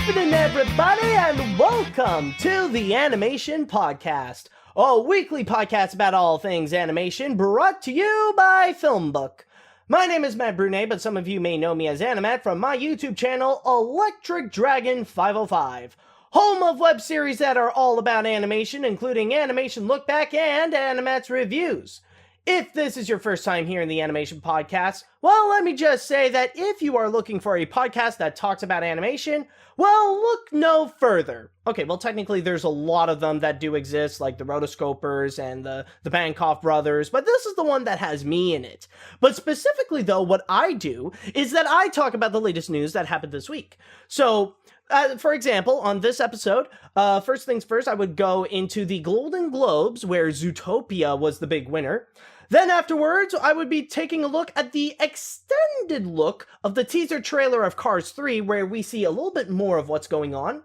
evening, everybody, and welcome to the Animation Podcast, a weekly podcast about all things animation, brought to you by FilmBook. My name is Matt Brunet, but some of you may know me as Animat from my YouTube channel, Electric Dragon 505, home of web series that are all about animation, including Animation Look Back and Animat's Reviews. If this is your first time here in the Animation Podcast, well, let me just say that if you are looking for a podcast that talks about animation, well, look no further. Okay, well, technically there's a lot of them that do exist, like the Rotoscopers and the Bankoff brothers, but this is the one that has me in it. But specifically, though, what I do is that I talk about the latest news that happened this week. So, for example, on this episode, first things first, I would go into the Golden Globes, where Zootopia was the big winner. Then afterwards, I would be taking a look at the extended look of the teaser trailer of Cars 3, where we see a little bit more of what's going on.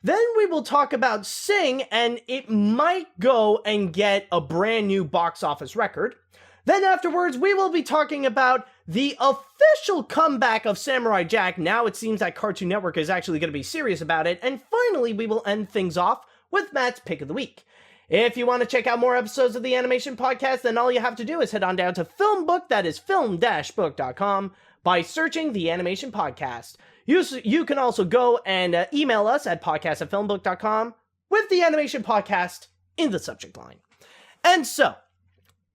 Then we will talk about Sing, and it might go and get a brand new box office record. Then afterwards, we will be talking about the official comeback of Samurai Jack. Now it seems that Cartoon Network is actually going to be serious about it. And finally, we will end things off with Matt's Pick of the Week. If you want to check out more episodes of the Animation Podcast, then all you have to do is head on down to FilmBook, that is film-book.com, by searching the Animation Podcast. You can also go and email us at podcast@filmbook.com with the Animation Podcast in the subject line. And so,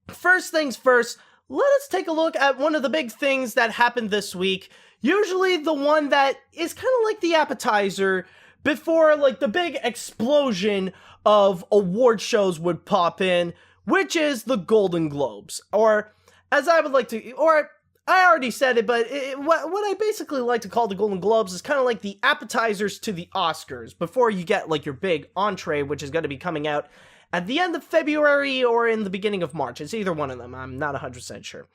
first things first, let us take a look at one of the big things that happened this week. Usually the one that is kind of like the appetizer before like the big explosion of award shows would pop in, which is the Golden Globes. Or, as I would like to, or I already said it, but what I basically like to call the Golden Globes is kind of like the appetizers to the Oscars, before you get like your big entree, which is going to be coming out at the end of February or in the beginning of March. It's either one of them, I'm not 100% sure.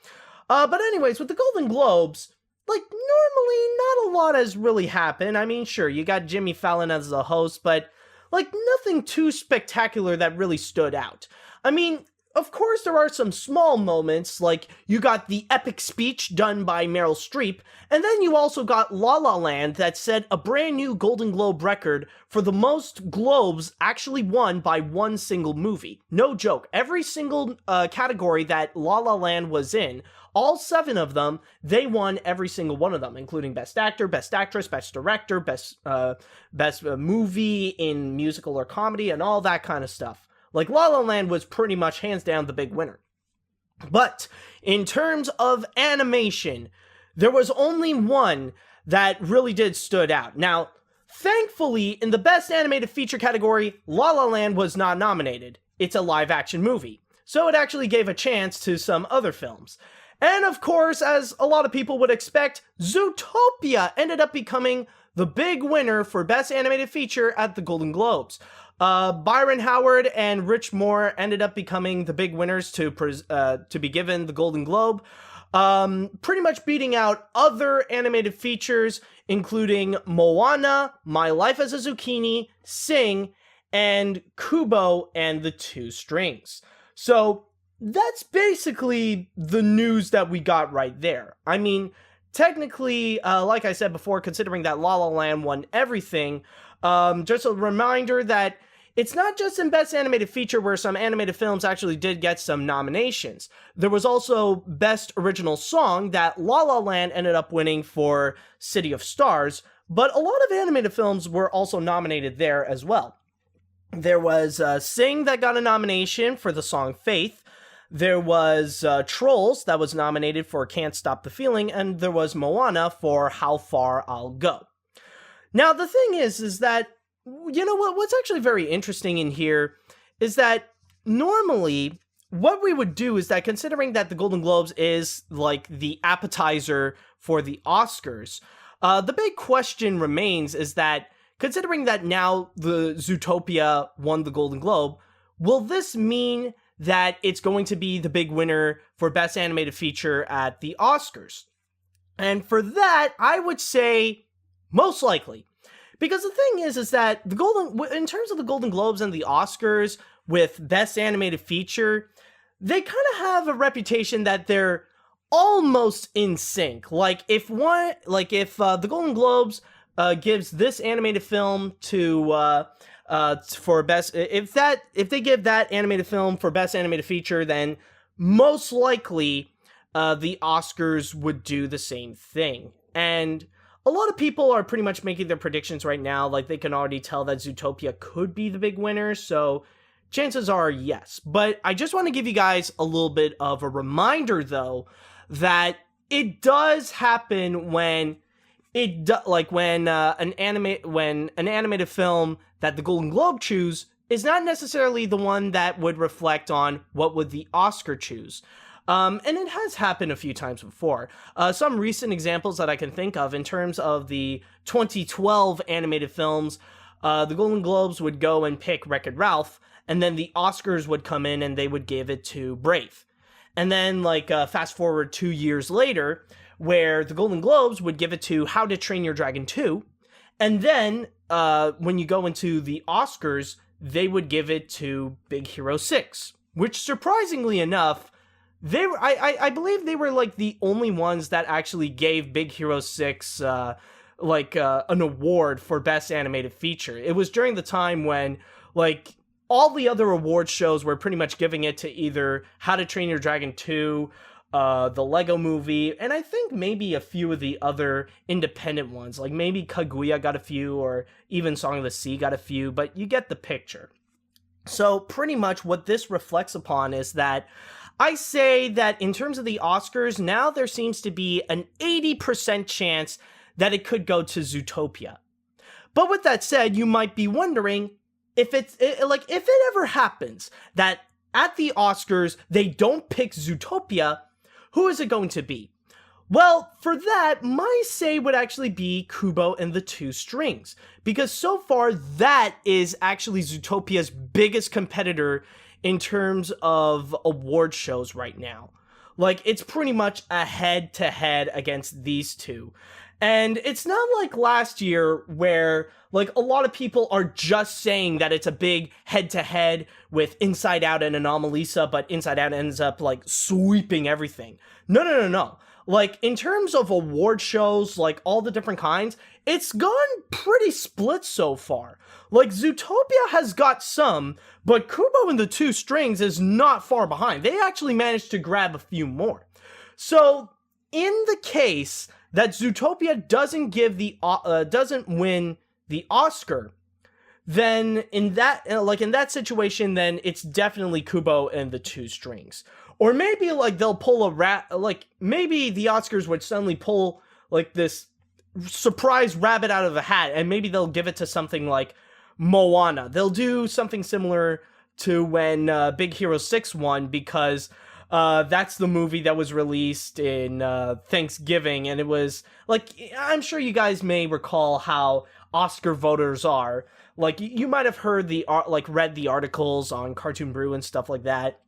But anyways, with the Golden Globes, like, normally not a lot has really happened. I mean, sure, you got Jimmy Fallon as the host, but like, nothing too spectacular that really stood out. I mean, of course there are some small moments, like you got the epic speech done by Meryl Streep, and then you also got La La Land that set a brand new Golden Globe record for the most Globes actually won by one single movie. No joke. Every single category that La La Land was in, all 7 of them, they won every single one of them, including Best Actor, Best Actress, Best Director, Best Movie in Musical or Comedy, and all that kind of stuff. Like, La La Land was pretty much hands down the big winner. But in terms of animation, there was only one that really did stood out. Now, thankfully, in the Best Animated Feature category, La La Land was not nominated. It's a live-action movie, so it actually gave a chance to some other films. And of course, as a lot of people would expect, Zootopia ended up becoming the big winner for Best Animated Feature at the Golden Globes. Byron Howard and Rich Moore ended up becoming the big winners to be given the Golden Globe, pretty much beating out other animated features, including Moana, My Life as a Zucchini, Sing, and Kubo and the Two Strings. So that's basically the news that we got right there. I mean, technically, like I said before, considering that La La Land won everything, just a reminder that it's not just in Best Animated Feature where some animated films actually did get some nominations. There was also Best Original Song that La La Land ended up winning for City of Stars, but a lot of animated films were also nominated there as well. There was Sing that got a nomination for the song Faith. There was Trolls that was nominated for Can't Stop the Feeling, and there was Moana for How Far I'll Go. Now, the thing is that, you know what's actually very interesting in here is that normally what we would do is that, considering that the Golden Globes is like the appetizer for the Oscars, the big question remains is that, considering that now the Zootopia won the Golden Globe, will this mean that it's going to be the big winner for Best Animated Feature at the Oscars? And for that, I would say most likely. Because the thing is that in terms of the Golden Globes and the Oscars with Best Animated Feature, they kind of have a reputation that they're almost in sync. Like if the Golden Globes gives this animated film to for best, if they give that animated film for best animated feature, then most likely the Oscars would do the same thing. And a lot of people are pretty much making their predictions right now. Like, they can already tell that Zootopia could be the big winner, so chances are yes. But I just want to give you guys a little bit of a reminder, though, that it does happen when when an animated film that the Golden Globe choose is not necessarily the one that would reflect on what would the Oscar choose. And it has happened a few times before. Some recent examples that I can think of in terms of the 2012 animated films, the Golden Globes would go and pick Wreck-It Ralph, and then the Oscars would come in and they would give it to Brave. And then, fast forward 2 years later, where the Golden Globes would give it to How to Train Your Dragon 2, and then, when you go into the Oscars, they would give it to Big Hero 6, which, surprisingly enough, I believe they were, the only ones that actually gave Big Hero 6, an award for Best Animated Feature. It was during the time when, all the other award shows were pretty much giving it to either How to Train Your Dragon 2, the Lego Movie, and I think maybe a few of the other independent ones, like maybe Kaguya got a few, or even Song of the Sea got a few, but you get the picture. So pretty much what this reflects upon is that I say that in terms of the Oscars, now there seems to be an 80% chance that it could go to Zootopia. But with that said, you might be wondering if if it ever happens that at the Oscars they don't pick Zootopia, who is it going to be? Well, for that, my say would actually be Kubo and the Two Strings, because so far that is actually Zootopia's biggest competitor in terms of award shows right now. It's pretty much a head-to-head against these two. And it's not like last year where, a lot of people are just saying that it's a big head-to-head with Inside Out and Anomalisa, but Inside Out ends up, sweeping everything. No. In terms of award shows, all the different kinds, it's gone pretty split so far. Zootopia has got some, but Kubo and the Two Strings is not far behind. They actually managed to grab a few more. So, in the case that Zootopia doesn't win the Oscar, then in that situation, then it's definitely Kubo and the Two Strings. Or maybe they'll pull maybe the Oscars would suddenly pull this surprise rabbit out of a hat, and maybe they'll give it to something like Moana. They'll do something similar to when Big Hero 6 won, because that's the movie that was released in Thanksgiving, and it was I'm sure you guys may recall how Oscar voters are. You might have heard read the articles on Cartoon Brew and stuff like that.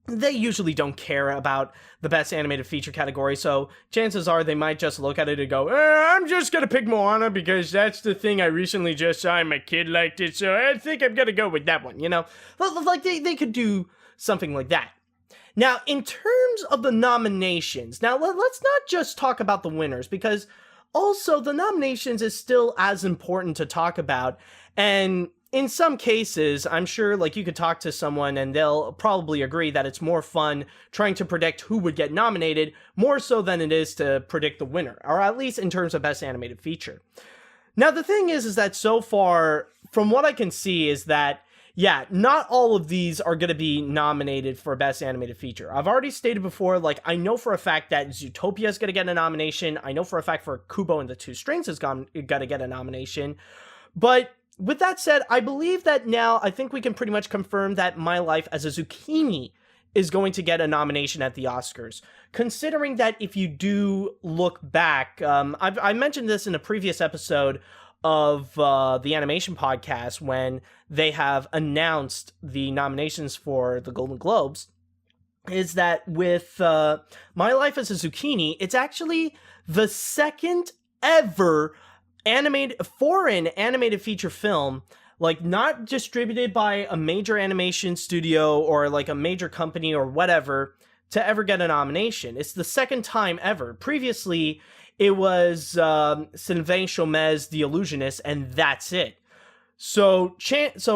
They usually don't care about the best animated feature category, so chances are they might just look at it and go, I'm just gonna pick Moana because that's the thing I recently just saw and my kid liked it, so I think I'm gonna go with that one, you know? They could do something like that. Now, in terms of the nominations, now let's not just talk about the winners, because also the nominations is still as important to talk about, and in some cases, I'm sure you could talk to someone and they'll probably agree that it's more fun trying to predict who would get nominated, more so than it is to predict the winner, or at least in terms of best animated feature. Now, the thing is that so far, from what I can see, is that, yeah, not all of these are going to be nominated for best animated feature. I've already stated before, I know for a fact that Zootopia is going to get a nomination. I know for a fact for Kubo and the Two Strings is going to get a nomination. But with that said, I believe that now I think we can pretty much confirm that My Life as a Zucchini is going to get a nomination at the Oscars. Considering that if you do look back, I mentioned this in a previous episode of the animation podcast when they have announced the nominations for the Golden Globes, is that with My Life as a Zucchini, it's actually the second ever foreign animated feature film, not distributed by a major animation studio or a major company or whatever, to ever get a nomination. It's the second time ever. Previously, it was Sylvain Chomet's The Illusionist, and that's it. So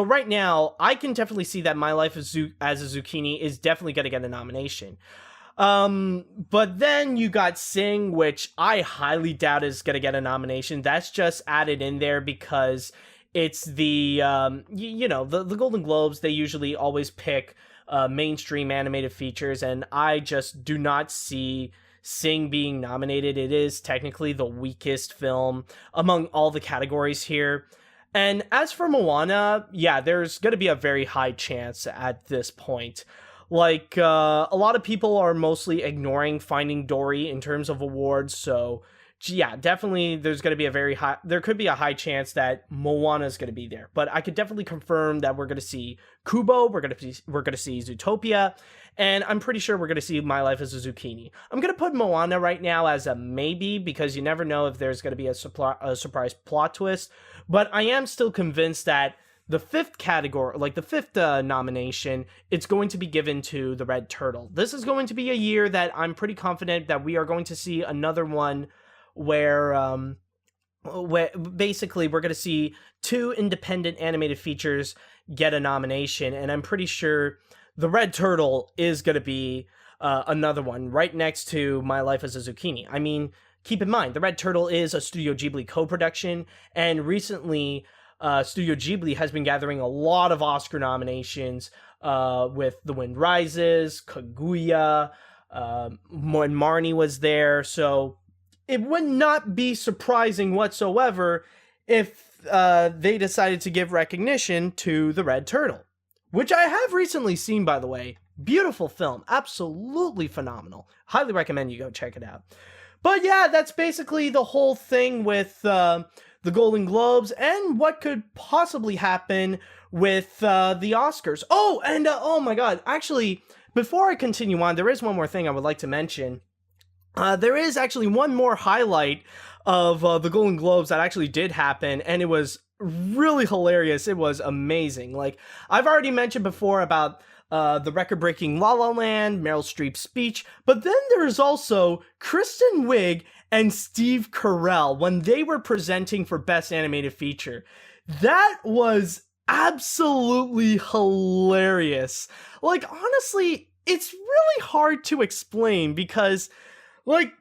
right now, I can definitely see that My Life as a Zucchini is definitely going to get a nomination. But then you got Sing, which I highly doubt is going to get a nomination. That's just added in there because it's the the Golden Globes. They usually always pick mainstream animated features, and I just do not see Sing being nominated. It is technically the weakest film among all the categories here. And as for Moana, yeah, there's going to be a very high chance at this point. Like, a lot of people are mostly ignoring Finding Dory in terms of awards, so yeah, definitely there could be a high chance that Moana is going to be there. But I could definitely confirm that we're going to see Kubo, we're going to see Zootopia, and I'm pretty sure we're going to see My Life as a Zucchini. I'm going to put Moana right now as a maybe, because you never know if there's going to be a surprise plot twist, but I am still convinced that the fifth category, like the fifth nomination, it's going to be given to The Red Turtle. This is going to be a year that I'm pretty confident that we are going to see another one where basically we're going to see two independent animated features get a nomination, and I'm pretty sure The Red Turtle is going to be another one right next to My Life as a Zucchini. I mean, keep in mind, The Red Turtle is a Studio Ghibli co-production, and recently Studio Ghibli has been gathering a lot of Oscar nominations with The Wind Rises, Kaguya, when Marnie was there, so it would not be surprising whatsoever if they decided to give recognition to The Red Turtle, which I have recently seen, by the way. Beautiful film, absolutely phenomenal. Highly recommend you go check it out. But yeah, that's basically the whole thing with the Golden Globes and what could possibly happen with the Oscars. Oh, and oh my god, actually, before I continue on, there is one more thing I would like to mention. There is actually one more highlight of the Golden Globes that actually did happen, and it was really hilarious. It was amazing. Like, I've already mentioned before about the record-breaking La La Land, Meryl Streep's speech, but then there's also Kristen Wiig and Steve Carell when they were presenting for Best Animated Feature. That was absolutely hilarious. Like, honestly, it's really hard to explain because, like,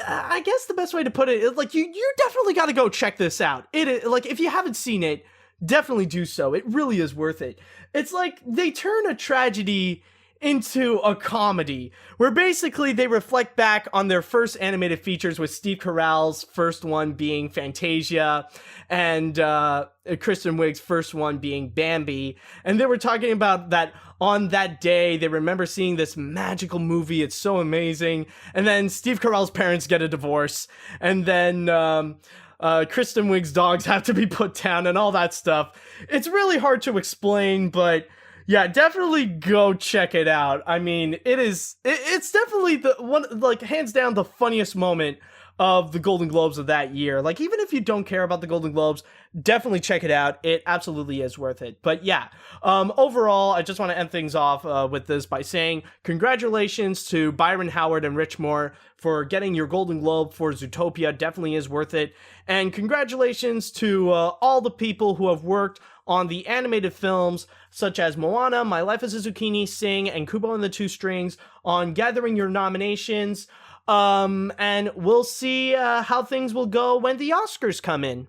I guess the best way to put it is, like, you definitely got to go check this out. Like, if you haven't seen it, definitely do so. It really is worth it. It's like they turn a tragedy into a comedy, where basically they reflect back on their first animated features, with Steve Carell's first one being Fantasia, and Kristen Wiig's first one being Bambi, and they were talking about that on that day they remember seeing this magical movie, it's so amazing, and then Steve Carell's parents get a divorce, and then Kristen Wiig's dogs have to be put down and all that stuff. It's really hard to explain, but yeah, definitely go check it out. I mean, it's definitely the one, like, hands down the funniest moment of the Golden Globes of that year. Like, even if you don't care about the Golden Globes, definitely check it out. It absolutely is worth it. But yeah, overall, I just want to end things off with this by saying congratulations to Byron Howard and Rich Moore for getting your Golden Globe for Zootopia. Definitely is worth it. And congratulations to all the people who have worked on the animated films such as Moana, My Life as a Zucchini, Sing, and Kubo and the Two Strings on gathering your nominations. And we'll see how things will go when the Oscars come in.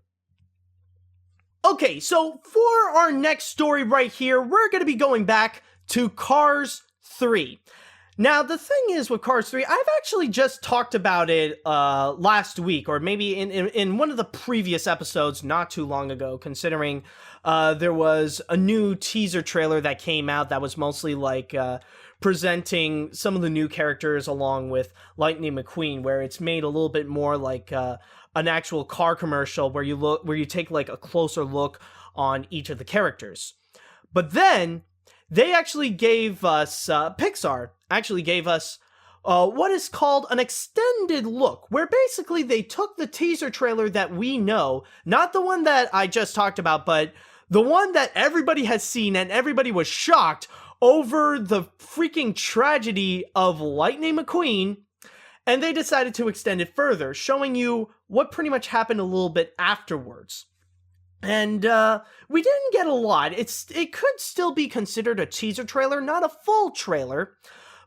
Okay, so for our next story right here, we're going to be going back to Cars 3. Now, the thing is with Cars 3, I've actually just talked about it last week, or maybe in one of the previous episodes not too long ago, considering there was a new teaser trailer that came out that was mostly like presenting some of the new characters along with Lightning McQueen, where it's made a little bit more like an actual car commercial where you take like a closer look on each of the characters. But then they actually gave us Pixar actually gave us what is called an extended look, where basically they took the teaser trailer that we know, not the one that I just talked about, but the one that everybody has seen and everybody was shocked over the freaking tragedy of Lightning McQueen, And they decided to extend it further, showing you what pretty much happened a little bit afterwards. And we didn't get a lot. It could still be considered a teaser trailer, not a full trailer.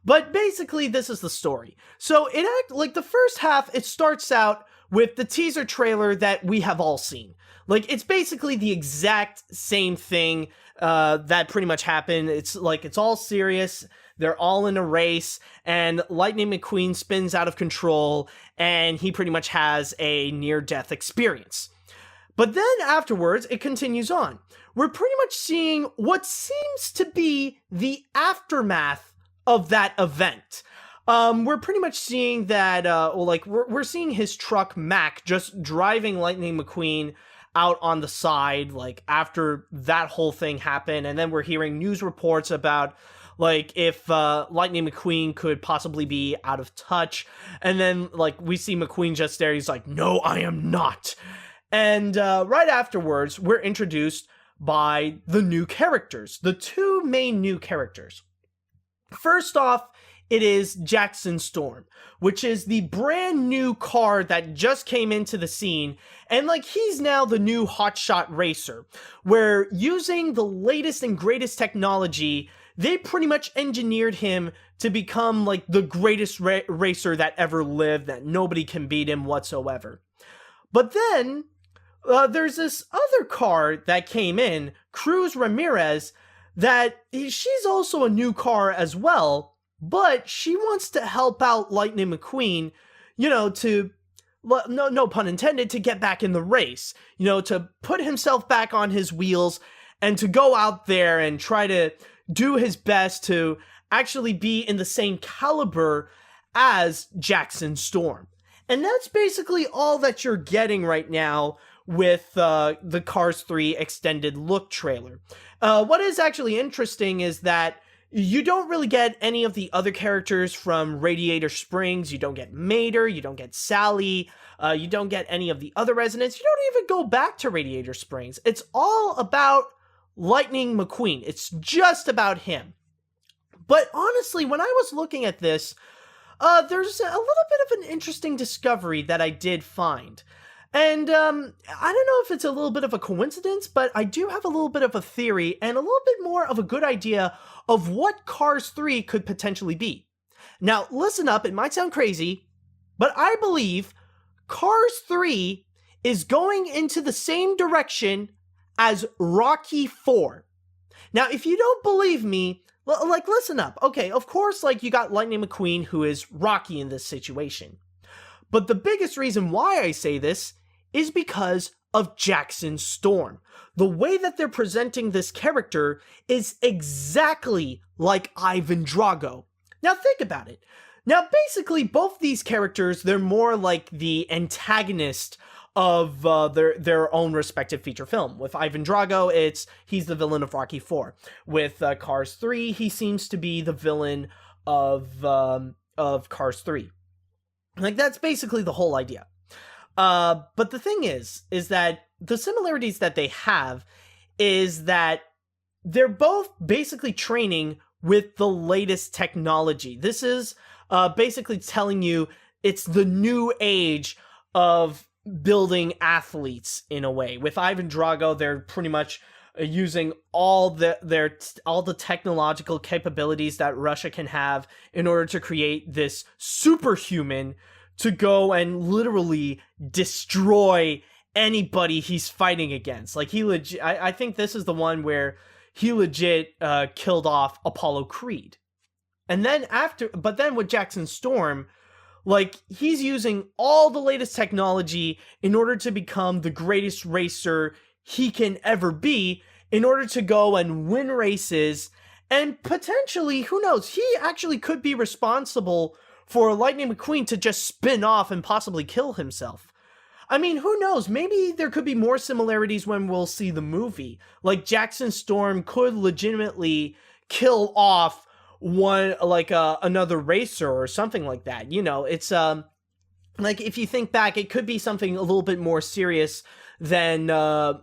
But basically, this is the story. So like the first half, it starts out with the teaser trailer that we have all seen. Like, it's basically the exact same thing that pretty much happened. It's like, it's all serious. They're all in a race, and Lightning McQueen spins out of control, and he pretty much has a near-death experience. But then afterwards, it continues on. We're pretty much seeing what seems to be the aftermath of that event. We're pretty much seeing that, we're seeing his truck, Mac, just driving Lightning McQueen out on the side, like, after that whole thing happened, and then we're hearing news reports about, like, if Lightning McQueen could possibly be out of touch, and then, like, we see McQueen just there, he's like, "No, I am not." And right afterwards, we're introduced by the new characters, the two main new characters. First off, it is Jetsons Storm, which is the brand new car that just came into the scene, and like he's now the new hotshot racer, where using the latest and greatest technology, they pretty much engineered him to become like the greatest racer that ever lived, that nobody can beat him whatsoever. But then, there's this other car that came in, Cruz Ramirez, that she's also a new car as well, but she wants to help out Lightning McQueen, to, no pun intended, to get back in the race, to put himself back on his wheels and to go out there and try to do his best to actually be in the same caliber as Jetsons Storm. And that's basically all that you're getting right now with the Cars 3 extended look trailer. What is actually interesting is that you don't really get any of the other characters from Radiator Springs. You don't get Mater, you don't get Sally, you don't get any of the other residents. You don't even go back to Radiator Springs. It's all about Lightning McQueen. It's just about him. But honestly, when I was looking at this, there's a little bit of an interesting discovery that I did find. And I don't know if it's a little bit of a coincidence, but I do have a little bit of a theory and a little bit more of a good idea of what Cars 3 could potentially be. Now, listen up, it might sound crazy, but I believe Cars 3 is going into the same direction as Rocky 4. Now, if you don't believe me, like, listen up. Okay, of course, like, you got Lightning McQueen, who is Rocky in this situation. But the biggest reason why I say this is because of Jetsons Storm. The way that they're presenting this character is exactly like Ivan Drago. Now think about it. Now basically both these characters, they're more like the antagonist of their own respective feature film. With Ivan Drago, he's the villain of Rocky 4. With Cars 3, he seems to be the villain of Cars 3. Like, that's basically the whole idea. But the thing is that the similarities that they have is that they're both basically training with the latest technology. This is basically telling you it's the new age of building athletes in a way. With Ivan Drago, they're pretty much using all the technological capabilities that Russia can have in order to create this superhuman to go and literally destroy anybody he's fighting against. Like, I think this is the one where he legit killed off Apollo Creed. And then but then with Jetsons Storm, like, he's using all the latest technology in order to become the greatest racer he can ever be, in order to go and win races, and potentially, who knows, he actually could be responsible for Lightning McQueen to just spin off and possibly kill himself. I mean, who knows, maybe there could be more similarities when we'll see the movie. Like, Jetsons Storm could legitimately kill off another racer or something like that. It's like, if you think back, it could be something a little bit more serious than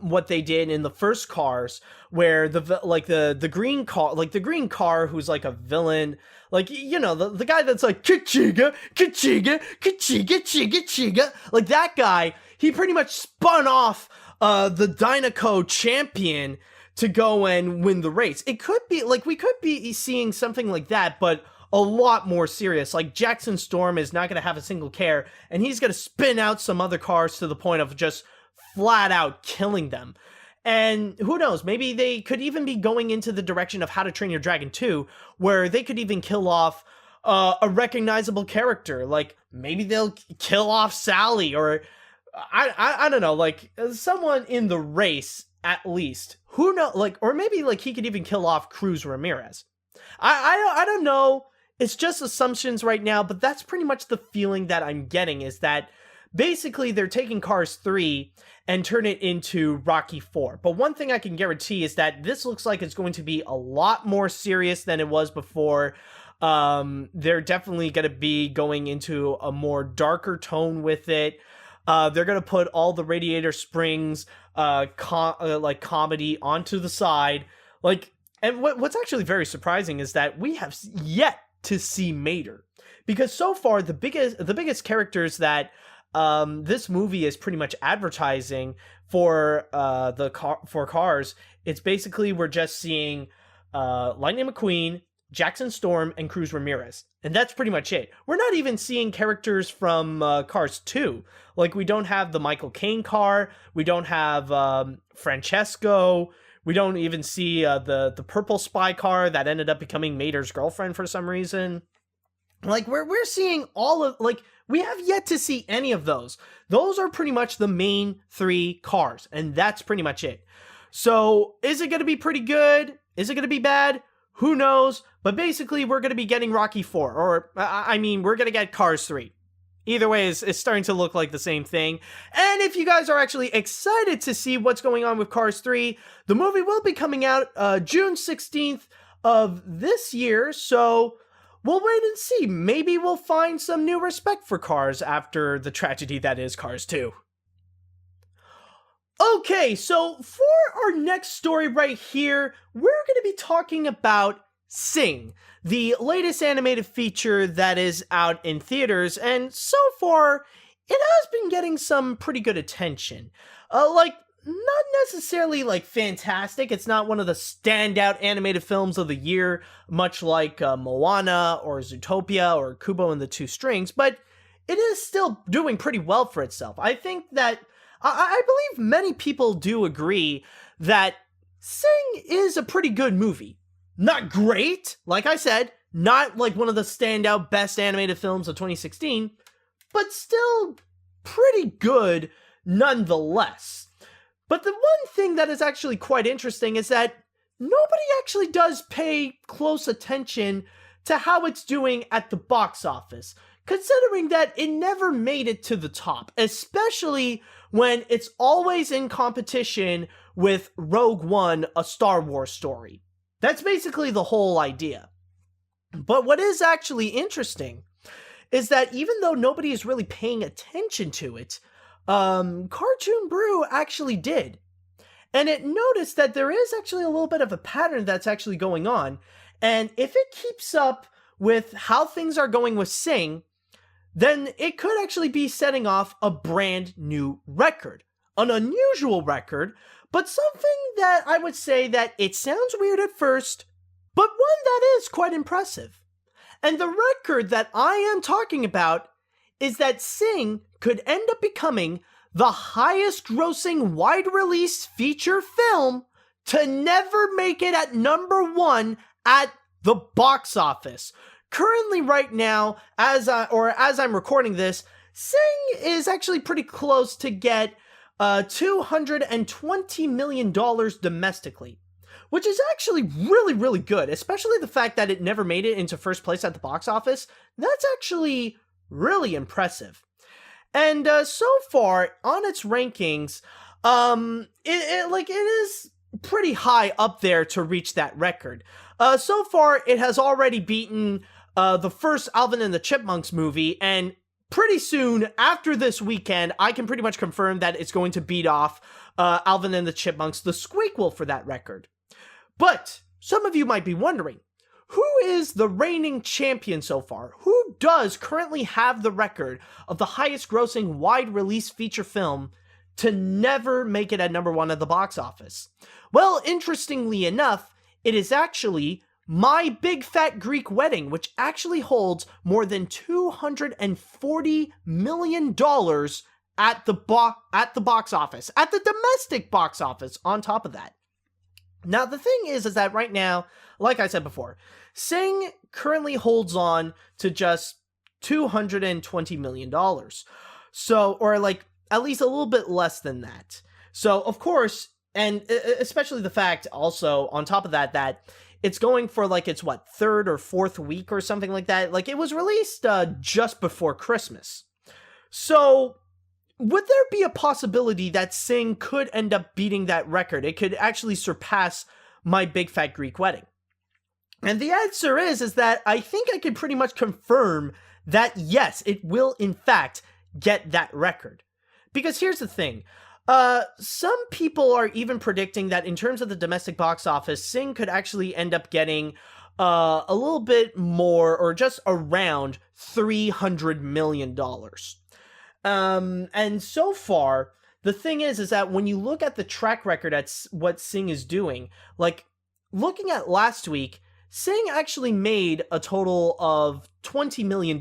what they did in the first Cars, where the green car, like the green car, who's like a villain, like, you know, the guy that's like Kachiga, Kachiga, Kachiga, Chiga, Chiga, like that guy, he pretty much spun off the Dynaco champion to go and win the race. It could be like, we could be seeing something like that, but a lot more serious. Like, Jackson Storm is not going to have a single care, and he's going to spin out some other cars to the point of just flat out killing them. And who knows, maybe they could even be going into the direction of How to Train Your Dragon 2, where they could even kill off a recognizable character. Like, maybe they'll kill off Sally, or I don't know, like someone in the race at least. Who knows? Like, or maybe like he could even kill off Cruz Ramirez. I don't know. It's just assumptions right now, but that's pretty much the feeling that I'm getting, is that basically they're taking Cars 3 and turn it into Rocky 4. But one thing I can guarantee is that this looks like it's going to be a lot more serious than it was before. They're definitely going to be going into a more darker tone with it. They're going to put all the Radiator Springs like comedy onto the side. Like, and what's actually very surprising is that we have yet to see Mater, because so far the biggest characters that this movie is pretty much advertising for for Cars, it's basically we're just seeing Lightning McQueen, Jackson Storm, and Cruz Ramirez, and that's pretty much it. We're not even seeing characters from Cars 2. Like, we don't have the Michael Caine car, we don't have Francesco. We don't even see the purple spy car that ended up becoming Mater's girlfriend for some reason. Like, we're seeing all of, like, we have yet to see any of those. Those are pretty much the main 3 cars, and that's pretty much it. So, is it going to be pretty good? Is it going to be bad? Who knows? But basically, we're going to be getting Rocky 4, or, I mean, we're going to get Cars 3. Either way, it's starting to look like the same thing. And if you guys are actually excited to see what's going on with Cars 3, the movie will be coming out June 16th of this year, so we'll wait and see. Maybe we'll find some new respect for Cars after the tragedy that is Cars 2. Okay, so for our next story right here, we're going to be talking about Sing, the latest animated feature that is out in theaters, and so far, it has been getting some pretty good attention. Like, not necessarily, like, fantastic. It's not one of the standout animated films of the year, much like Moana or Zootopia or Kubo and the Two Strings, but it is still doing pretty well for itself. I think that, I believe many people do agree that Sing is a pretty good movie. Not great, like I said, not like one of the standout best animated films of 2016, but still pretty good nonetheless. But the one thing that is actually quite interesting is that nobody actually does pay close attention to how it's doing at the box office, considering that it never made it to the top, especially when it's always in competition with Rogue One, a Star Wars story. That's basically the whole idea. But what is actually interesting is that even though nobody is really paying attention to it, Cartoon Brew actually did. And it noticed that there is actually a little bit of a pattern that's actually going on. And if it keeps up with how things are going with Sing, then it could actually be setting off a brand new record. An unusual record, but something that I would say that it sounds weird at first, but one that is quite impressive. And the record that I am talking about is that Sing could end up becoming the highest grossing wide release feature film to never make it at number 1 at the box office. Currently right now, as I'm recording this, Sing is actually pretty close to get $220 million domestically, which is actually really, really good, especially the fact that it never made it into first place at the box office. That's actually really impressive. And so far on its rankings, it is pretty high up there to reach that record. So far, it has already beaten the first Alvin and the Chipmunks movie, and pretty soon after this weekend, I can pretty much confirm that it's going to beat off Alvin and the Chipmunks, the Squeakquel, for that record. But some of you might be wondering, who is the reigning champion so far? Who does currently have the record of the highest grossing wide release feature film to never make it at number 1 at the box office? Well, interestingly enough, it is actually My Big Fat Greek Wedding, which actually holds more than $240 million at the box office, at the domestic box office on top of that. Now, the thing is that right now, like I said before, Sing currently holds on to just $220 million. So, or like at least a little bit less than that. So, of course, and especially the fact also on top of that, that it's going for like its third or fourth week or something like that. Like it was released just before Christmas. So would there be a possibility that Sing could end up beating that record? It could actually surpass My Big Fat Greek Wedding. And the answer is that I think I can pretty much confirm that yes, it will in fact get that record. Because here's the thing. Some people are even predicting that in terms of the domestic box office, Sing could actually end up getting a little bit more, or just around $300 million. And so far, the thing is that when you look at the track record at what Sing is doing, like looking at last week, Sing actually made a total of $20 million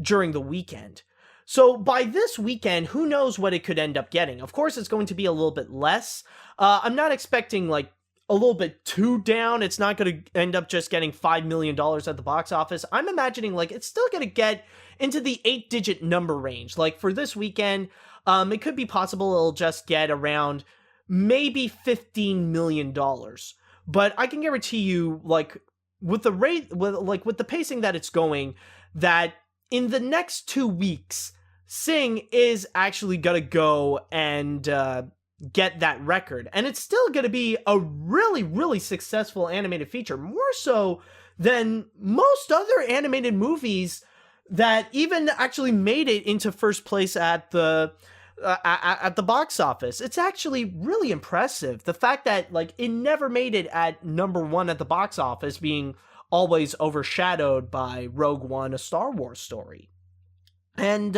during the weekend. So by this weekend, who knows what it could end up getting? Of course, it's going to be a little bit less. I'm not expecting like a little bit too down. It's not going to end up just getting $5 million at the box office. I'm imagining like it's still going to get into the 8-digit number range. Like for this weekend, it could be possible it'll just get around maybe $15 million. But I can guarantee you, like with the rate, with the pacing that it's going, that in the next 2 weeks, Sing is actually gonna go and get that record. And it's still gonna be a really, really successful animated feature, more so than most other animated movies that even actually made it into first place at the box office. It's actually really impressive. The fact that like it never made it at number 1 at the box office, being always overshadowed by Rogue One, a Star Wars story. And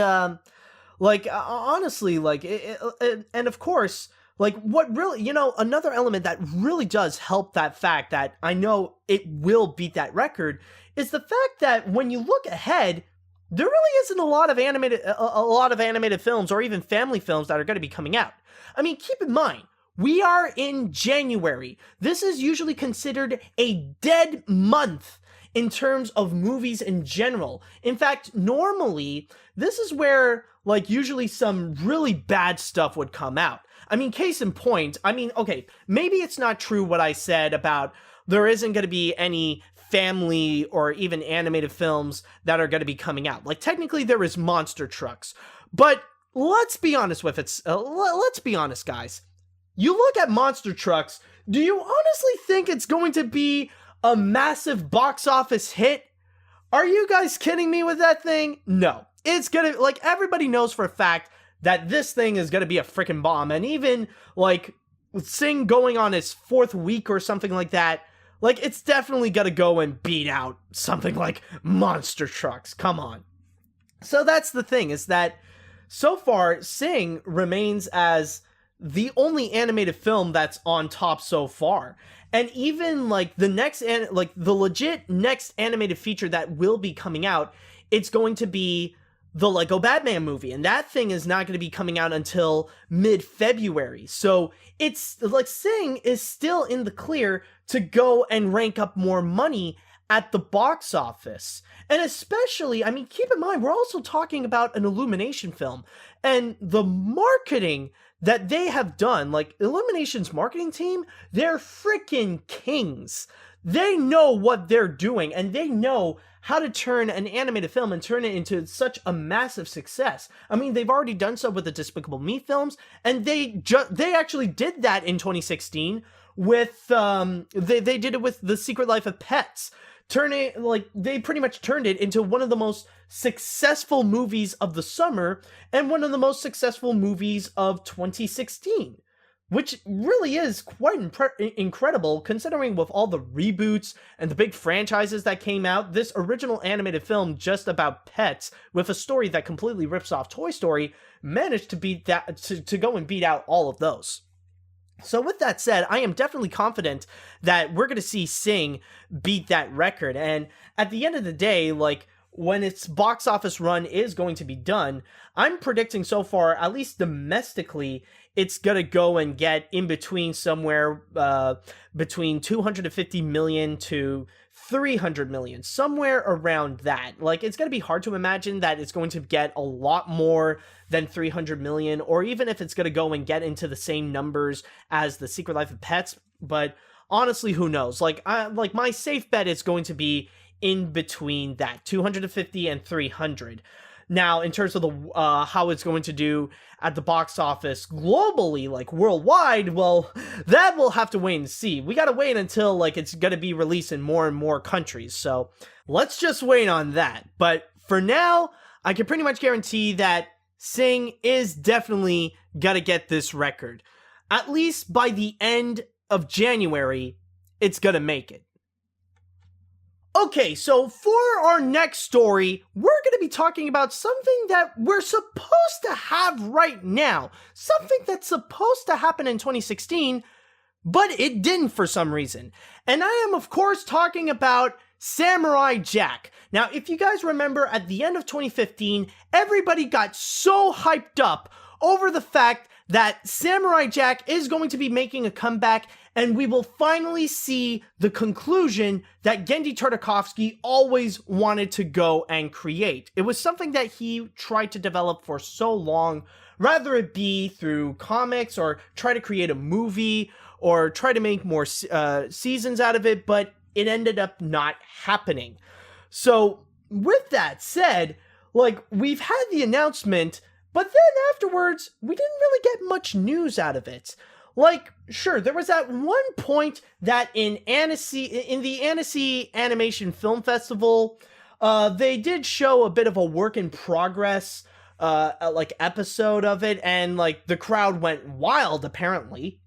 honestly, like and of course, like what really, another element that really does help that fact that I know it will beat that record is the fact that when you look ahead, there really isn't a lot of animated films or even family films that are going to be coming out. I mean, keep in mind, we are in January. This is usually considered a dead month in terms of movies in general. In fact, normally, this is where, like, usually some really bad stuff would come out. I mean, case in point, okay, maybe it's not true what I said about there isn't going to be any family or even animated films that are going to be coming out. Like, technically, there is Monster Trucks. But let's be honest with it. Let's be honest, guys. You look at Monster Trucks, do you honestly think it's going to be a massive box office hit? Are you guys kidding me with that thing? No. It's gonna, like, everybody knows for a fact that this thing is gonna be a freaking bomb. And even, like, Sing going on its 4th week or something like that, like, it's definitely gonna go and beat out something like Monster Trucks. Come on. So that's the thing, is that so far, Sing remains as the only animated film that's on top so far. And even, like, the legit next animated feature that will be coming out, it's going to be the Lego Batman movie. And that thing is not going to be coming out until mid-February. So it's, like, Sing is still in the clear to go and rank up more money at the box office. And especially, I mean, keep in mind, we're also talking about an Illumination film. And the marketing that they have done, like, Illumination's marketing team, they're freaking kings. They know what they're doing, and they know how to turn an animated film and turn it into such a massive success. I mean, they've already done so with the Despicable Me films, and they actually did that in 2016 with, they did it with The Secret Life of Pets, they pretty much turned it into one of the most successful movies of the summer and one of the most successful movies of 2016. Which really is quite incredible, considering with all the reboots and the big franchises that came out, this original animated film just about pets, with a story that completely rips off Toy Story, managed to beat that to go and beat out all of those. So with that said, I am definitely confident that we're going to see Sing beat that record. And at the end of the day, like, when its box office run is going to be done, I'm predicting so far, at least domestically, it's going to go and get in between somewhere between 250 million to 300 million, somewhere around that. Like, it's going to be hard to imagine that it's going to get a lot more than 300 million, or even if it's going to go and get into the same numbers as The Secret Life of Pets. But honestly, who knows? Like, my safe bet is going to be in between that 250 and 300. Now, in terms of the how it's going to do at the box office globally, like worldwide, well, that we'll have to wait and see. We gotta wait until like it's gonna be released in more and more countries. So let's just wait on that. But for now, I can pretty much guarantee that Sing is definitely gonna get this record. At least by the end of January, it's gonna make it. Okay, so for our next story, we're going to be talking about something that we're supposed to have right now. Something that's supposed to happen in 2016, but it didn't for some reason. And I am, of course, talking about Samurai Jack. Now, if you guys remember, at the end of 2015, everybody got so hyped up over the fact that Samurai Jack is going to be making a comeback, and we will finally see the conclusion that Genndy Tartakovsky always wanted to go and create. It was something that he tried to develop for so long, rather it be through comics or try to create a movie or try to make more seasons out of it, but it ended up not happening. So with that said, like, we've had the announcement, but then afterwards, we didn't really get much news out of it. Like, sure, there was that one point that in the Annecy Animation Film Festival, they did show a bit of a work in progress, like, episode of it, and, like, the crowd went wild, apparently.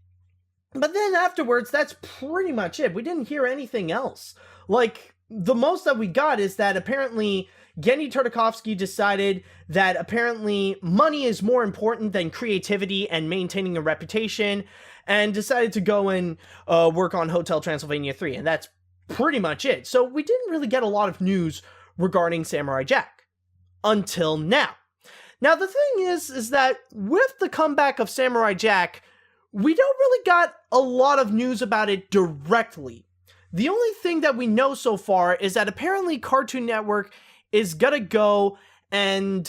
But then afterwards, that's pretty much it. We didn't hear anything else. Like, the most that we got is that apparently Genndy Tartakovsky decided that apparently money is more important than creativity and maintaining a reputation, and decided to go and work on Hotel Transylvania 3, and that's pretty much it. So we didn't really get a lot of news regarding Samurai Jack until now. Now the thing is that with the comeback of Samurai Jack, we don't really got a lot of news about it directly. The only thing that we know so far is that apparently Cartoon Network is gonna go and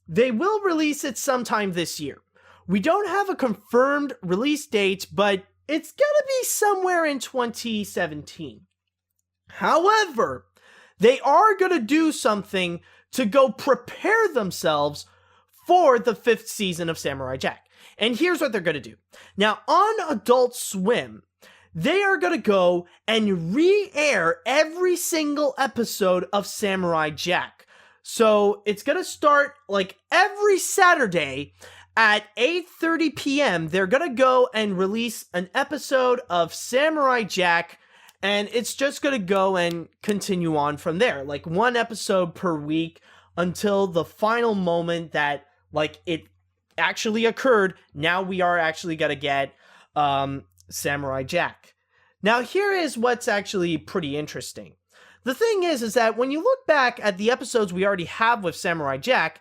they will release it sometime this year. We don't have a confirmed release date, but it's gonna be somewhere in 2017. However, they are gonna do something to go prepare themselves for the 5th season of Samurai Jack. And here's what they're gonna do. Now, on Adult Swim, they are gonna go and re-air every single episode of Samurai Jack. So it's gonna start like every Saturday at 8:30 p.m. They're gonna go and release an episode of Samurai Jack, and it's just gonna go and continue on from there. Like one episode per week until the final moment that like it actually occurred. Now we are actually gonna get Samurai Jack. Now here is what's actually pretty interesting. The thing is that when you look back at the episodes we already have with Samurai Jack,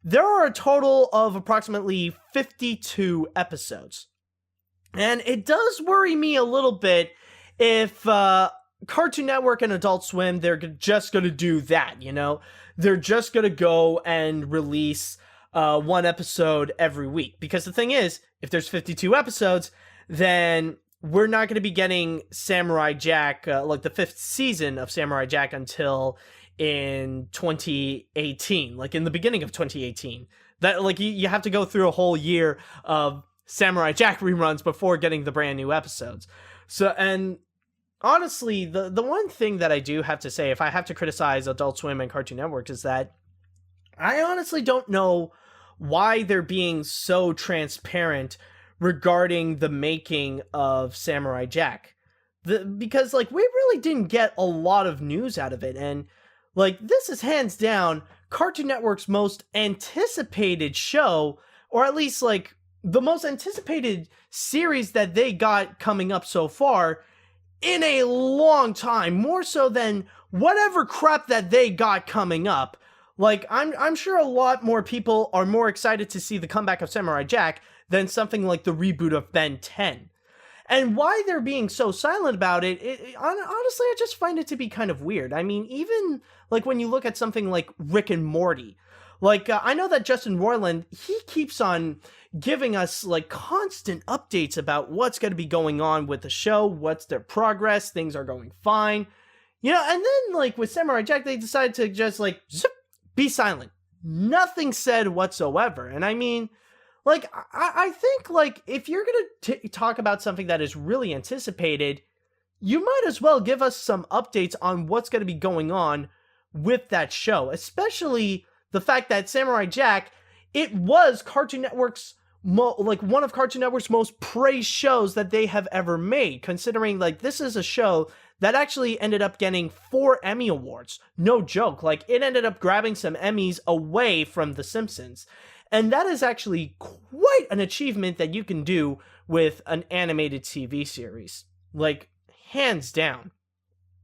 there are a total of approximately 52 episodes. And it does worry me a little bit if Cartoon Network and Adult Swim, they're just going to do that, you know? They're just going to go and release one episode every week. Because the thing is, if there's 52 episodes, then we're not going to be getting Samurai Jack, like the 5th season of Samurai Jack until in 2018, like in the beginning of 2018. That like you have to go through a whole year of Samurai Jack reruns before getting the brand new episodes. So, and honestly, the one thing that I do have to say, if I have to criticize Adult Swim and Cartoon Network, is that I honestly don't know why they're being so transparent regarding the making of Samurai Jack. Because like we really didn't get a lot of news out of it, and like this is hands down Cartoon Network's most anticipated show, or at least like the most anticipated series that they got coming up so far in a long time, more so than whatever crap that they got coming up. Like I'm sure a lot more people are more excited to see the comeback of Samurai Jack than something like the reboot of Ben 10. And why they're being so silent about it, honestly, I just find it to be kind of weird. I mean, even like when you look at something like Rick and Morty, like I know that Justin Roiland, he keeps on giving us like constant updates about what's going to be going on with the show, what's their progress, things are going fine. You know, and then like with Samurai Jack, they decided to just like zip, be silent. Nothing said whatsoever. And I mean, like, I think, like, if you're going to talk about something that is really anticipated, you might as well give us some updates on what's going to be going on with that show. Especially the fact that Samurai Jack, it was Cartoon Network's, one of Cartoon Network's most praised shows that they have ever made. Considering, like, this is a show that actually ended up getting 4 Emmy Awards. No joke. Like, it ended up grabbing some Emmys away from The Simpsons. And that is actually quite an achievement that you can do with an animated TV series. Like, hands down.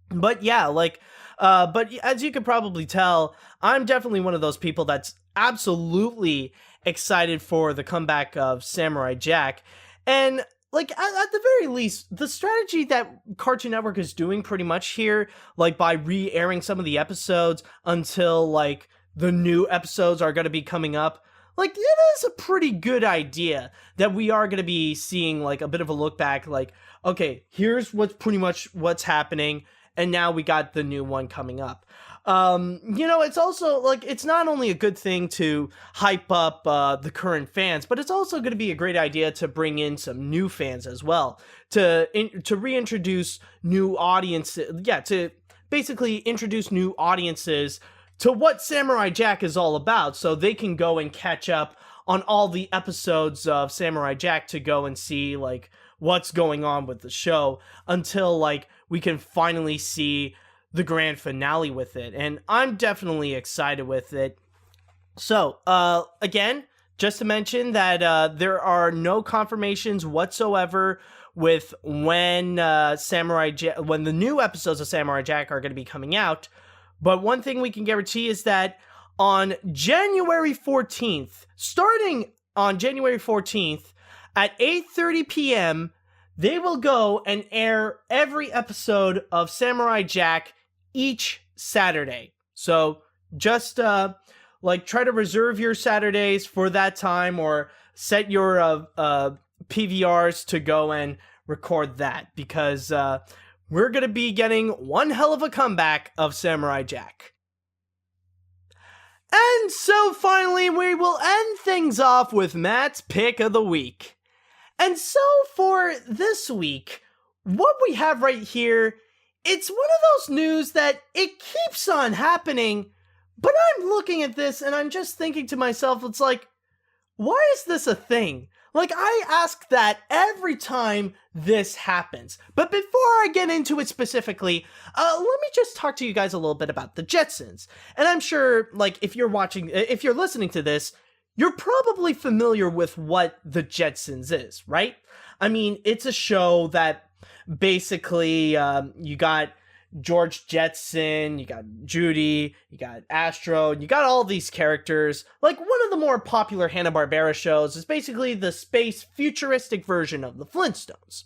But yeah, like, but as you could probably tell, I'm definitely one of those people that's absolutely excited for the comeback of Samurai Jack. And like, at the very least, the strategy that Cartoon Network is doing pretty much here, like by re-airing some of the episodes until like the new episodes are going to be coming up, like, it is a pretty good idea that we are going to be seeing, like, a bit of a look back, like, okay, here's what's pretty much what's happening, and now we got the new one coming up. You know, it's also, like, it's not only a good thing to hype up the current fans, but it's also going to be a great idea to bring in some new fans as well, to reintroduce new audiences, to basically introduce new audiences to what Samurai Jack is all about, so they can go and catch up on all the episodes of Samurai Jack to go and see, like, what's going on with the show until, like, we can finally see the grand finale with it. And I'm definitely excited with it. So, again, just to mention that there are no confirmations whatsoever with when when the new episodes of Samurai Jack are going to be coming out. But one thing we can guarantee is that on January 14th, starting on January 14th at 8:30 p.m., they will go and air every episode of Samurai Jack each Saturday. So just like try to reserve your Saturdays for that time, or set your PVRs to go and record that, because we're going to be getting one hell of a comeback of Samurai Jack. And so finally, we will end things off with Matt's pick of the week. And so for this week, what we have right here, it's one of those news that it keeps on happening, but I'm looking at this and I'm just thinking to myself, it's like, why is this a thing? Like, I ask that every time this happens. But before I get into it specifically, let me just talk to you guys a little bit about the Jetsons. And I'm sure, like, if you're listening to this, you're probably familiar with what the Jetsons is, right? I mean, it's a show that basically you got George Jetson, you got Judy, you got Astro, and you got all these characters. Like, one of the more popular Hanna-Barbera shows is basically the space futuristic version of the Flintstones.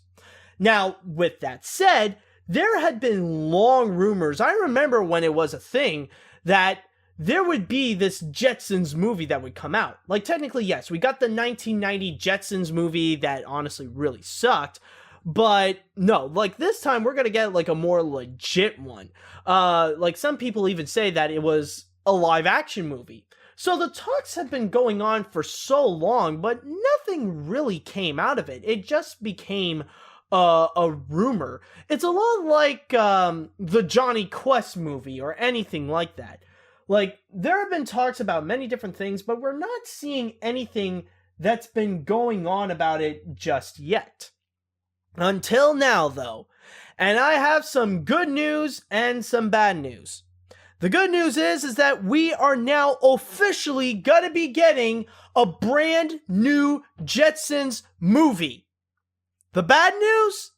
Now, with that said, there had been long rumors, I remember when it was a thing, that there would be this Jetsons movie that would come out. Like, technically, yes, we got the 1990 Jetsons movie that honestly really sucked. But no, like this time we're going to get like a more legit one. Like some people even say that it was a live action movie. So the talks have been going on for so long, but nothing really came out of it. It just became a rumor. It's a lot like the Johnny Quest movie or anything like that. Like, there have been talks about many different things, but we're not seeing anything that's been going on about it just yet. Until now, though. And I have some good news and some bad news. The good news is that we are now officially gonna be getting a brand new Jetsons movie. The bad news?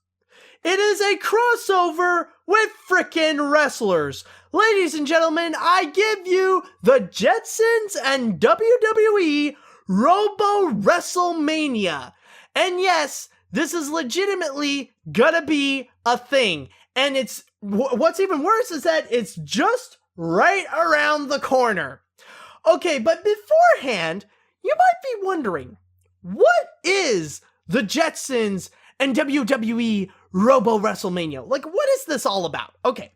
It is a crossover with frickin' wrestlers. Ladies and gentlemen, I give you the Jetsons and WWE Robo-Wrestlemania. And yes, this is legitimately gonna be a thing. And it's what's even worse is that it's just right around the corner. Okay, but beforehand, you might be wondering, what is the Jetsons and WWE Robo-Wrestlemania? Like, what is this all about? Okay,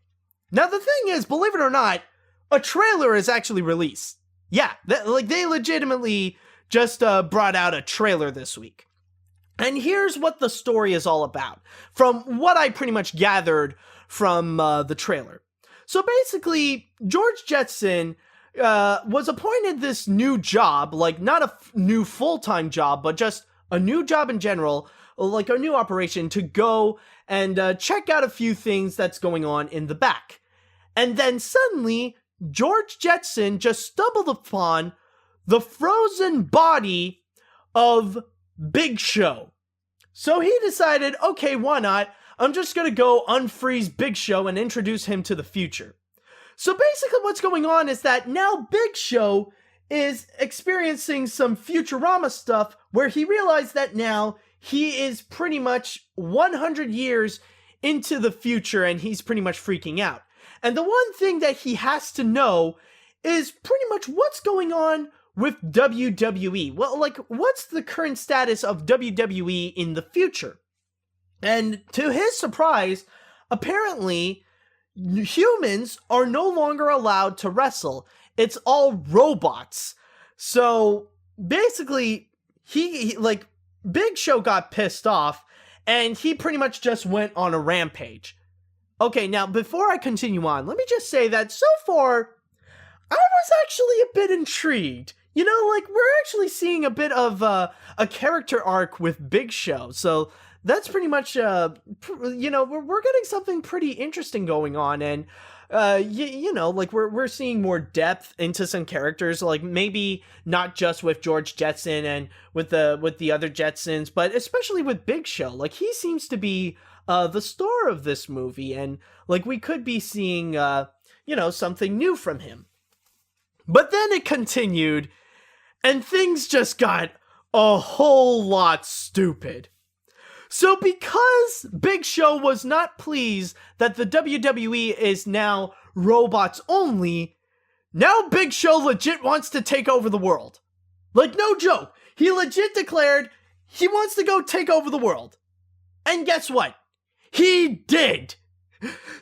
now the thing is, believe it or not, a trailer is actually released. Yeah, they legitimately just brought out a trailer this week. And here's what the story is all about, from what I pretty much gathered from the trailer. So basically, George Jetson was appointed this new job, like not a new full-time job, but just a new job in general, like a new operation to go and check out a few things that's going on in the back. And then suddenly, George Jetson just stumbled upon the frozen body of Big Show. So he decided, okay, why not? I'm just gonna go unfreeze Big Show and introduce him to the future. So basically what's going on is that now Big Show is experiencing some Futurama stuff where he realized that now he is pretty much 100 years into the future and he's pretty much freaking out. And the one thing that he has to know is pretty much what's going on with WWE. Well, like, what's the current status of WWE in the future? And to his surprise, apparently, humans are no longer allowed to wrestle. It's all robots. So, basically, Big Show got pissed off, and he pretty much just went on a rampage. Okay, now, before I continue on, let me just say that so far, I was actually a bit intrigued. You know, like, we're actually seeing a bit of a character arc with Big Show, so that's pretty much, you know, we're getting something pretty interesting going on, and, you know, like, we're seeing more depth into some characters, like, maybe not just with George Jetson and with the other Jetsons, but especially with Big Show. Like, he seems to be the star of this movie, and, like, we could be seeing, you know, something new from him. But then it continued, and things just got a whole lot stupid. So because Big Show was not pleased that the WWE is now robots only, now Big Show legit wants to take over the world. Like, no joke. He legit declared he wants to go take over the world. And guess what? He did.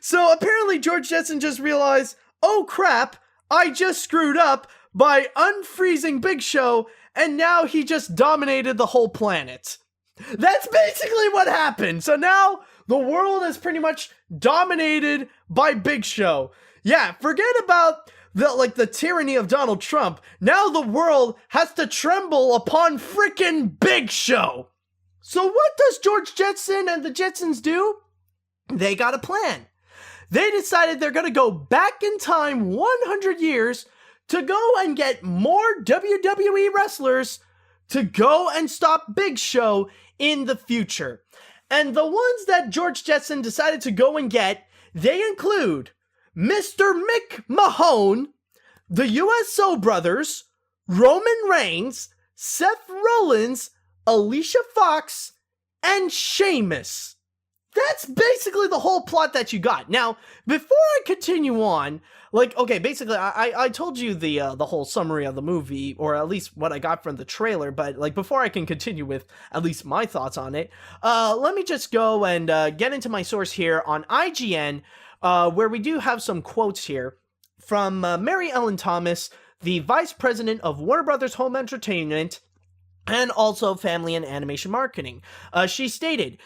So apparently George Jetson just realized, oh crap, I just screwed up by unfreezing Big Show, and now he just dominated the whole planet. That's basically what happened. So now the world is pretty much dominated by Big Show. Yeah, forget about the tyranny of Donald Trump. Now the world has to tremble upon frickin' Big Show. So what does George Jetson and the Jetsons do? They got a plan. They decided they're gonna go back in time 100 years to go and get more WWE wrestlers to go and stop Big Show in the future. And the ones that George Jetson decided to go and get, they include Mr. Mick Mahone, the USO Brothers, Roman Reigns, Seth Rollins, Alicia Fox, and Sheamus. That's basically the whole plot that you got. Now, before I continue on, like, okay, basically, I told you the whole summary of the movie, or at least what I got from the trailer, but, like, before I can continue with at least my thoughts on it, let me just go and get into my source here on IGN, where we do have some quotes here from Mary Ellen Thomas, the Vice President of Warner Brothers Home Entertainment, and also family and animation marketing. She stated,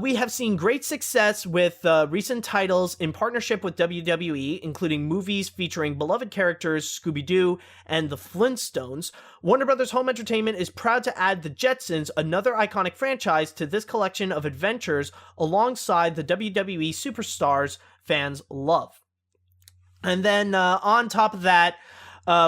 we have seen great success with recent titles in partnership with WWE, including movies featuring beloved characters Scooby-Doo and the Flintstones. Warner Brothers Home Entertainment is proud to add the Jetsons, another iconic franchise, to this collection of adventures alongside the WWE superstars fans love. And then on top of that,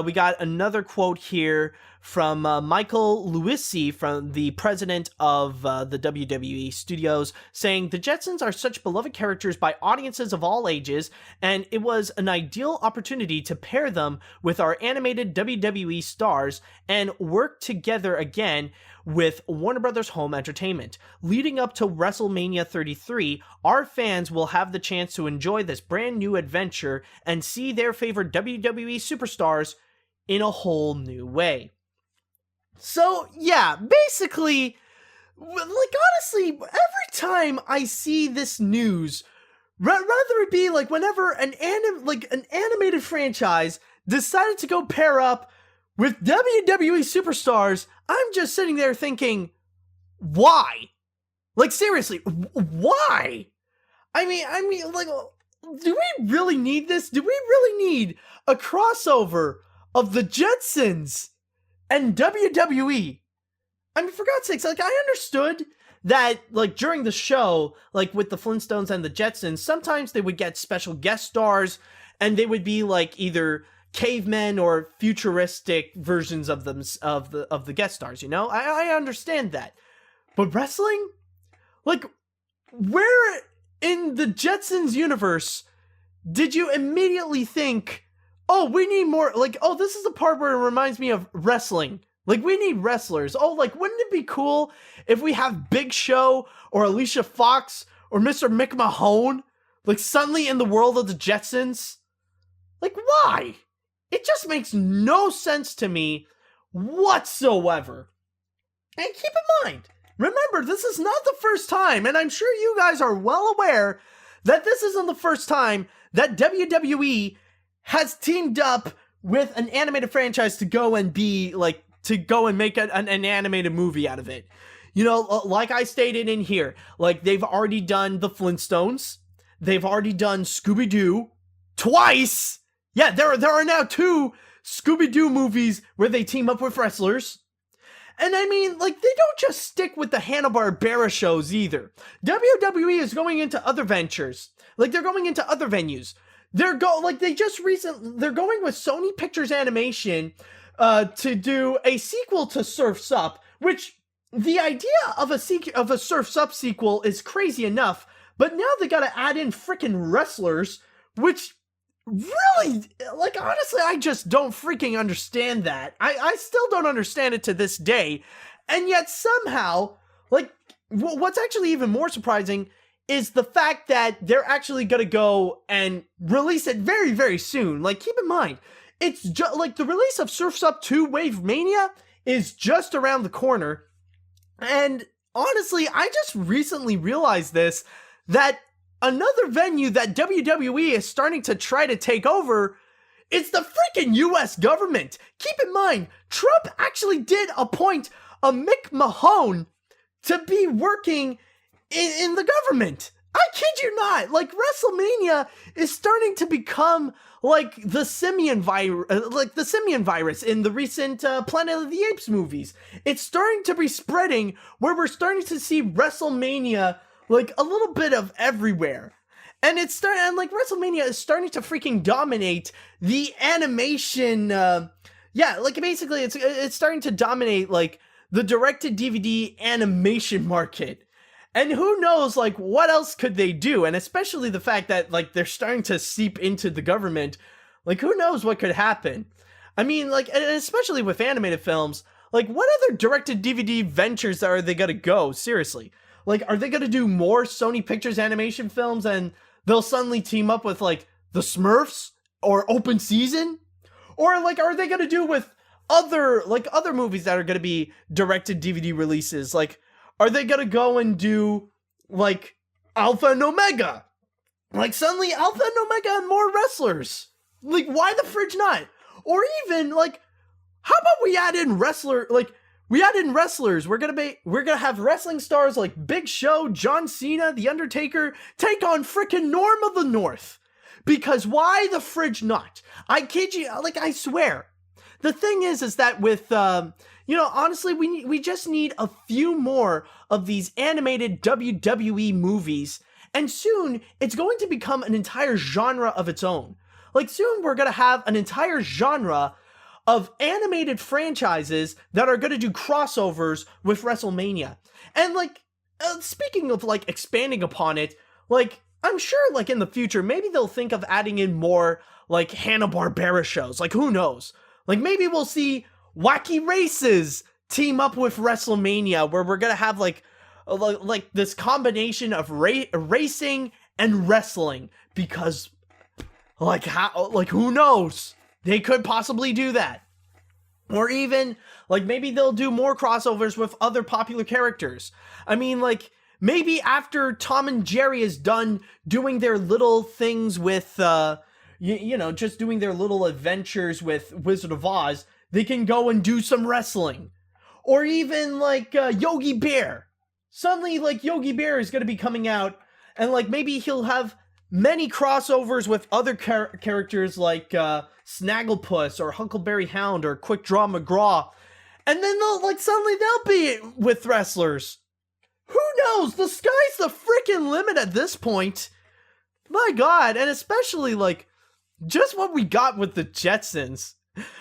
we got another quote here from Michael Luisi, from the president of the WWE studios, saying, "The Jetsons are such beloved characters by audiences of all ages, and it was an ideal opportunity to pair them with our animated WWE stars and work together again with Warner Brothers Home Entertainment. Leading up to WrestleMania 33, our fans will have the chance to enjoy this brand new adventure and see their favorite WWE superstars in a whole new way." So, yeah, basically, like, honestly, every time I see this news, rather it be, like, whenever an animated franchise decided to go pair up with WWE superstars, I'm just sitting there thinking, why? Like, seriously, why? I mean, like, do we really need this? Do we really need a crossover of the Jetsons and WWE? I mean, for God's sakes, like, I understood that, like, during the show, like, with the Flintstones and the Jetsons, sometimes they would get special guest stars, and they would be, like, either cavemen or futuristic versions of them, of the guest stars, you know? I understand that. But wrestling? Like, where in the Jetsons universe did you immediately think, oh, we need more, like, oh, this is the part where it reminds me of wrestling. Like, we need wrestlers. Oh, like, wouldn't it be cool if we have Big Show or Alicia Fox or Mr. Mick Mahone, like, suddenly in the world of the Jetsons? Like, why? It just makes no sense to me whatsoever. And keep in mind, remember, this is not the first time, and I'm sure you guys are well aware that this isn't the first time that WWE has teamed up with an animated franchise to go and be, like, to go and make an animated movie out of it. You know, like I stated in here, like, they've already done the Flintstones, they've already done Scooby-Doo twice. Yeah, there are now 2 Scooby-Doo movies where they team up with wrestlers. And I mean, like, they don't just stick with the Hanna-Barbera shows either. WWE is going into other ventures. Like, they're going into other venues. They're going with Sony Pictures Animation to do a sequel to Surf's Up, which the idea of a Surf's Up sequel is crazy enough, but now they gotta add in freaking wrestlers, which really, like, honestly, I just don't freaking understand that. I still don't understand it to this day, and yet somehow, like, what's actually even more surprising is the fact that they're actually gonna go and release it very, very soon. Like, keep in mind, it's just, like, the release of Surf's Up 2 Wave Mania is just around the corner, and honestly, I just recently realized this, that another venue that WWE is starting to try to take over is the freaking US government. Keep in mind, Trump actually did appoint a Mick Mahone to be working in the government. I kid you not. Like, WrestleMania is starting to become like the simian virus in the recent Planet of the Apes movies. It's starting to be spreading where we're starting to see WrestleMania like a little bit of everywhere. And like, WrestleMania is starting to freaking dominate the animation, like, basically it's starting to dominate, like, the direct-to-DVD animation market. And who knows, like, what else could they do? And especially the fact that, like, they're starting to seep into the government. Like, who knows what could happen? I mean, like, and especially with animated films, like, what other direct-to-DVD ventures are they gonna go? Seriously. Like, are they gonna do more Sony Pictures animation films and they'll suddenly team up with, like, the Smurfs or Open Season? Or, like, are they gonna do with other movies that are gonna be direct-to-DVD releases? Like, are they gonna go and do, like, Alpha and Omega? Like, suddenly Alpha and Omega and more wrestlers. Like, why the fridge not? Or even, like, how about we add in We add in wrestlers. We're gonna have wrestling stars like Big Show, John Cena, The Undertaker take on frickin' Norm of the North. Because why the fridge not? I kid you, like I swear. The thing is that with honestly, we just need a few more of these animated WWE movies, and soon it's going to become an entire genre of its own. Like soon we're gonna have an entire genre of animated franchises that are going to do crossovers with WrestleMania. And like, speaking of like expanding upon it, like I'm sure like in the future, maybe they'll think of adding in more like Hanna-Barbera shows. Like who knows? Like maybe we'll see Wacky Races team up with WrestleMania, where we're going to have like this combination of racing and wrestling, because like who knows? They could possibly do that. Or even, like, maybe they'll do more crossovers with other popular characters. I mean, like, maybe after Tom and Jerry is done doing their little things with, just doing their little adventures with Wizard of Oz, they can go and do some wrestling. Or even, like, Yogi Bear. Suddenly, like, Yogi Bear is going to be coming out, and, like, maybe he'll have many crossovers with other characters like Snagglepuss or Huckleberry Hound or Quick Draw McGraw, and then suddenly they'll be with wrestlers. Who knows? The sky's the freaking limit at this point. My God, and especially like just what we got with the Jetsons.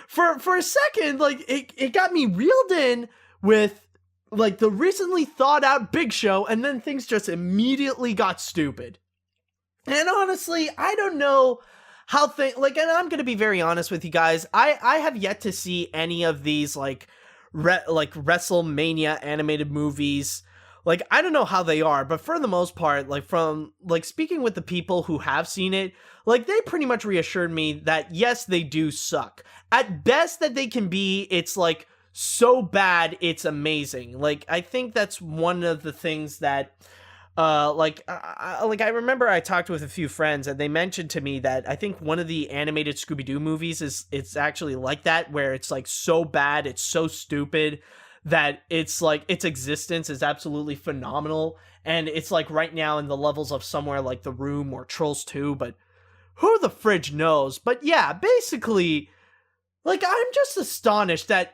For a second, like it got me reeled in with like the recently thought out Big Show, and then things just immediately got stupid. And honestly, I don't know how and I'm going to be very honest with you guys. I have yet to see any of these like WrestleMania animated movies. Like, I don't know how they are, but for the most part, like from like speaking with the people who have seen it, like they pretty much reassured me that yes, they do suck. At best that they can be, it's like so bad, it's amazing. Like, I think that's one of the things that I remember I talked with a few friends, and they mentioned to me that I think one of the animated Scooby-Doo movies it's actually like that, where it's like so bad, it's so stupid that it's like its existence is absolutely phenomenal, and it's like right now in the levels of somewhere like The Room or Trolls 2, but who the fridge knows? But yeah, basically, like I'm just astonished that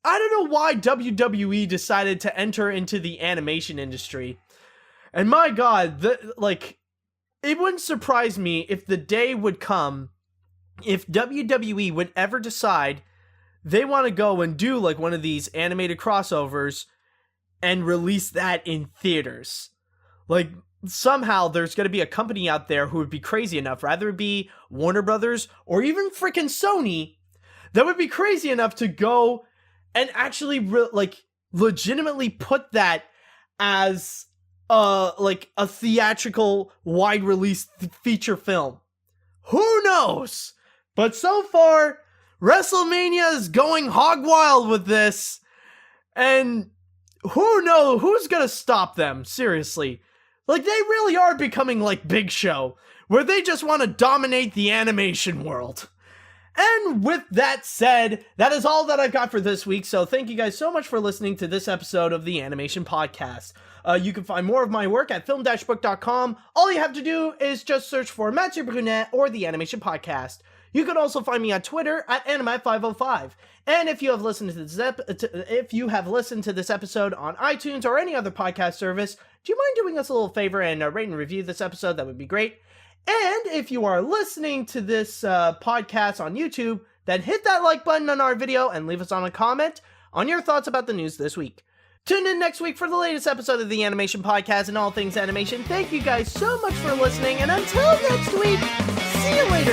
I don't know why WWE decided to enter into the animation industry. And my God, it wouldn't surprise me if the day would come if WWE would ever decide they want to go and do like one of these animated crossovers and release that in theaters. Like somehow there's going to be a company out there who would be crazy enough, rather it be Warner Brothers or even freaking Sony, that would be crazy enough to go and actually legitimately put that as like a theatrical wide release feature film. Who knows? But so far, WrestleMania is going hog wild with this, and who knows who's gonna stop them? Seriously, like they really are becoming like Big Show, where they just want to dominate the animation world. And with that said, that is all that I've got for this week. So thank you guys so much for listening to this episode of the Animation Podcast. You can find more of my work at film-book.com. All you have to do is just search for Mathieu Brunet or the Animation Podcast. You can also find me on Twitter at Animat505. And if you have listened to this episode on iTunes or any other podcast service, do you mind doing us a little favor and rate and review this episode? That would be great. And if you are listening to this podcast on YouTube, then hit that like button on our video and leave us on a comment on your thoughts about the news this week. Tune in next week for the latest episode of the Animation Podcast and all things animation. Thank you guys so much for listening, and until next week, see you later.